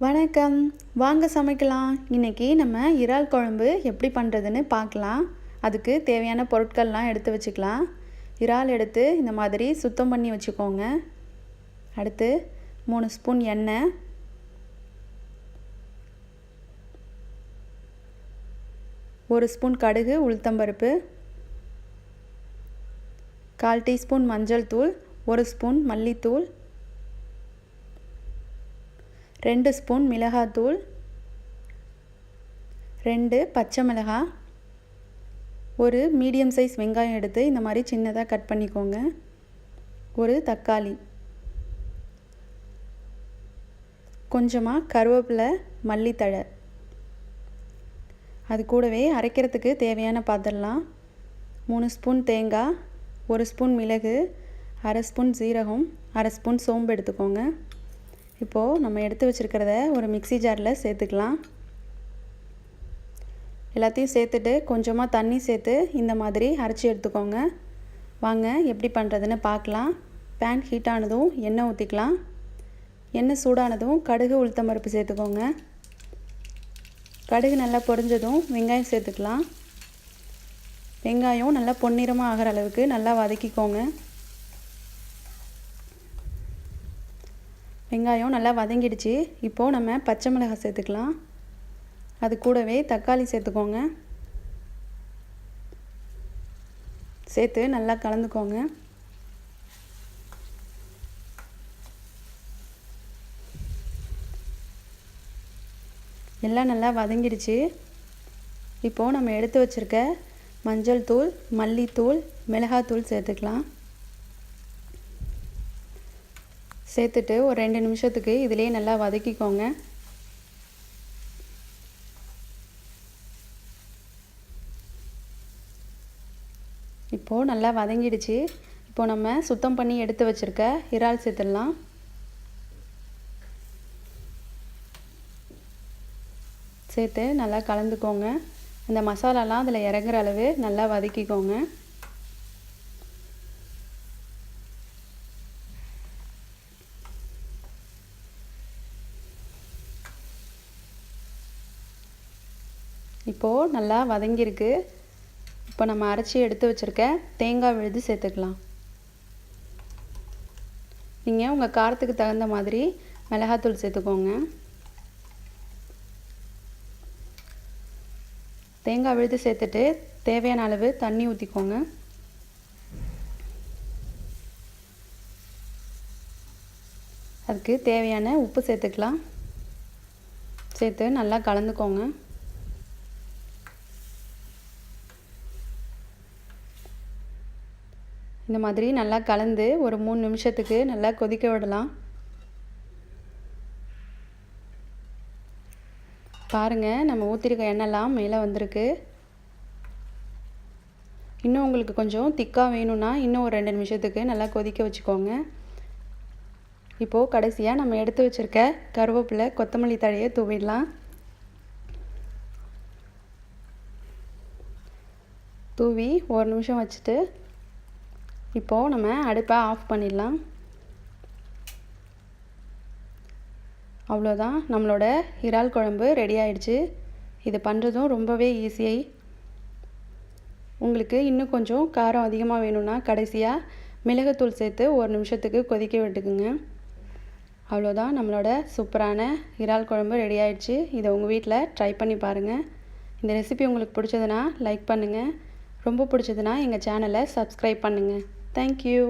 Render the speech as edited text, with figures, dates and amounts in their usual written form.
வணக்கம், வாங்க சமைக்கலாம். இன்றைக்கி நம்ம இறால் குழம்பு எப்படி பண்ணுறதுன்னு பார்க்கலாம். அதுக்கு தேவையான பொருட்கள்லாம் எடுத்து வச்சுக்கலாம். இறால் எடுத்து இந்த மாதிரி சுத்தம் பண்ணி வச்சுக்கோங்க. அடுத்து 3 ஸ்பூன் எண்ணெய், 1 ஸ்பூன் கடுகு உளுத்தம்பருப்பு, 1/4 டீஸ்பூன் மஞ்சள் தூள், 1 ஸ்பூன் மல்லித்தூள், 2 ஸ்பூன் மிளகாத்தூள், 2 பச்சை மிளகாய், ஒரு மீடியம் சைஸ் வெங்காயம் எடுத்து இந்த மாதிரி சின்னதாக கட் பண்ணிக்கோங்க, ஒரு தக்காளி, கொஞ்சமாக கருவேப்பிலை, மல்லித்தழை. அது கூடவே அரைக்கிறதுக்கு தேவையான பாத்திரலாம் 3 ஸ்பூன் தேங்காய், 1 ஸ்பூன் மிளகு, 1/2 ஸ்பூன் ஜீரகம், 1/2 ஸ்பூன் சோம்பு எடுத்துக்கோங்க. இப்போது நம்ம எடுத்து வச்சுருக்கிறத ஒரு மிக்ஸி ஜாரில் சேர்த்துக்கலாம். எல்லாத்தையும் சேர்த்துட்டு கொஞ்சமாக தண்ணி சேர்த்து இந்த மாதிரி அரைச்சி எடுத்துக்கோங்க. வாங்க எப்படி பண்ணுறதுன்னு பார்க்கலாம். பேன் ஹீட் ஆனதும் எண்ணெய் ஊற்றிக்கலாம். எண்ணெய் சூடானதும் கடுகு உளுத்தம்பருப்பு சேர்த்துக்கோங்க. கடுகு நல்லா பொரிஞ்சதும் வெங்காயம் சேர்த்துக்கலாம். வெங்காயம் நல்லா பொன்னிறமாக ஆகிற அளவுக்கு நல்லா வதக்கிக்கோங்க. வெங்காயம் நல்லா வதங்கிடுச்சு. இப்போது நம்ம பச்சை மிளகாய் சேர்த்துக்கலாம். அது கூடவே தக்காளி சேர்த்துக்கோங்க. சேர்த்து நல்லா கலந்துக்கோங்க. எல்லாம் நல்லா வதங்கிடுச்சு. இப்போது நம்ம எடுத்து வச்சுருக்க மஞ்சள் தூள், மல்லித்தூள், மிளகாத்தூள் சேர்த்துக்கலாம். சேர்த்துட்டு ஒரு 2 நிமிஷத்துக்கு இதிலே நல்லா வதக்கிக்கோங்க. இப்போது நல்லா வதங்கிடுச்சு. இப்போது நம்ம சுத்தம் பண்ணி எடுத்து வச்சுருக்க இறால் சேர்த்துடலாம். சேர்த்து நல்லா கலந்துக்கோங்க. அந்த மசாலாலாம் அதில் இறங்குற அளவு நல்லா வதக்கிக்கோங்க. இப்போது நல்லா வதங்கியிருக்கு. இப்போ நம்ம அரைச்சி எடுத்து வச்சுருக்க தேங்காய் விழுது சேர்த்துக்கலாம். நீங்கள் உங்கள் காரத்துக்கு தகுந்த மாதிரி மிளகாத்தூள் சேர்த்துக்கோங்க. தேங்காய் விழுது சேர்த்துட்டு தேவையான அளவு தண்ணி ஊற்றிக்கோங்க. அதுக்கு தேவையான உப்பு சேர்த்துக்கலாம். சேர்த்து நல்லா கலந்துக்கோங்க. இந்த மாதிரி நல்லா கலந்து ஒரு 3 நிமிஷத்துக்கு நல்லா கொதிக்க விடலாம். பாருங்கள், நம்ம ஊற்றிருக்க எண்ணெய்லாம் மேலே வந்திருக்கு. இன்னும் உங்களுக்கு கொஞ்சம் திக்காக வேணும்னா இன்னும் ஒரு 2 நிமிஷத்துக்கு நல்லா கொதிக்க வச்சுக்கோங்க. இப்போது கடைசியாக நம்ம எடுத்து வச்சுருக்க கருவேப்பிலை, கொத்தமல்லி தழையை தூவிடலாம். தூவி ஒரு நிமிஷம் வச்சுட்டு இப்போது நம்ம அடுப்பை ஆஃப் பண்ணிடலாம். அவ்வளோதான், நம்மளோட இறால் குழம்பு ரெடி ஆயிடுச்சு. இது பண்ணுறதும் ரொம்பவே ஈஸியை. உங்களுக்கு இன்னும் கொஞ்சம் காரம் அதிகமாக வேணும்னா கடைசியாக மிளகுத்தூள் சேர்த்து ஒரு நிமிஷத்துக்கு கொதிக்க விட்டுக்குங்க. அவ்வளோதான், நம்மளோட சூப்பரான இறால் குழம்பு ரெடி ஆயிடுச்சு. இதை உங்கள் வீட்டில் ட்ரை பண்ணி பாருங்கள். இந்த ரெசிபி உங்களுக்கு பிடிச்சதுன்னா லைக் பண்ணுங்கள். ரொம்ப பிடிச்சதுன்னா எங்கள் சேனலை சப்ஸ்கிரைப் பண்ணுங்கள். Thank you.